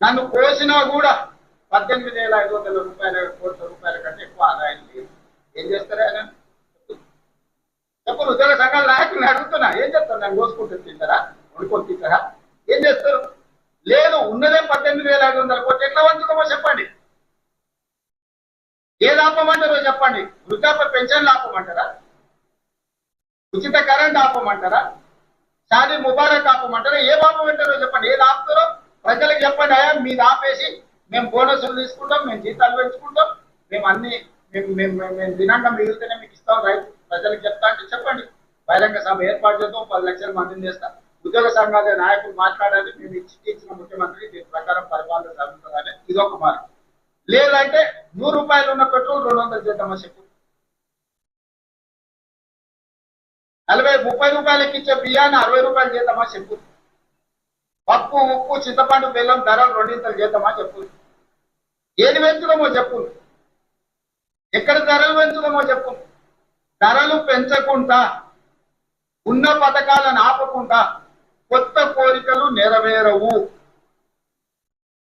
నన్ను కోసినా కూడా 18,500 కోట్ల రూపాయల కంటే ఎక్కువ ఆదాయం లేదు. ఏం చేస్తారా ఆయన? చెప్పు. ఉద్యోగ సంఘాల నాయకులను అడుగుతున్నా, ఏం చెప్తారు? నన్ను కోసుకుంటూ తింటారా, వండుకొని తింటారా? ఏం చేస్తారు? లేదు, ఉన్నదే 18,500 కోట్లు. ఎట్లా వంచుతామో చెప్పండి. ఏది ఆపమంటారో చెప్పండి. వృద్ధాప్య పెన్షన్లు ఆపమంటారా? ఉచిత కరెంట్ ఆపమంటారా? షాదీ ముబారక్ ఆపమంటారా? ఏ ఆపమంటారో చెప్పండి. ఏది ఆపుతారో ప్రజలకు చెప్పండి. అయ్యా మీది ఆపేసి మేము బోనసులు తీసుకుంటాం, మేము జీతాలు పెంచుకుంటాం, మేము అన్ని మేము దినాంగా మిగిలితేనే మీకు ఇస్తాం రైతు ప్రజలకు చెప్తా అంటే చెప్పండి. బహిరంగ సభ ఏర్పాటు చేద్దాం, 10 లక్షల మందిని చేస్తాం. ఉద్యోగ సంఘాల నాయకులు మాట్లాడాలి, మేము ఇచ్చిన ముఖ్యమంత్రి దీని ప్రకారం పరిపాలన జరుగుతుందని ఇదొక మార్గం. లేదంటే 100 రూపాయలు ఉన్న పెట్రోల్ 200 చేద్దామని చెప్పు. 30 రూపాయలకి ఇచ్చే బియ్యాన్ని 60 రూపాయలు చేద్దామా చెప్పు. పప్పు, ఉప్పు, చింతపండు, బెల్లం ధరలు 2 చేద్దామా చెప్పు. ఏది పెంచుదామో చెప్పు. ఎక్కడ ధరలు పెంచుదామో చెప్పు. ధరలు పెంచకుండా, ఉన్న పథకాలను ఆపకుండా కొత్త కోరికలు నెరవేరవు.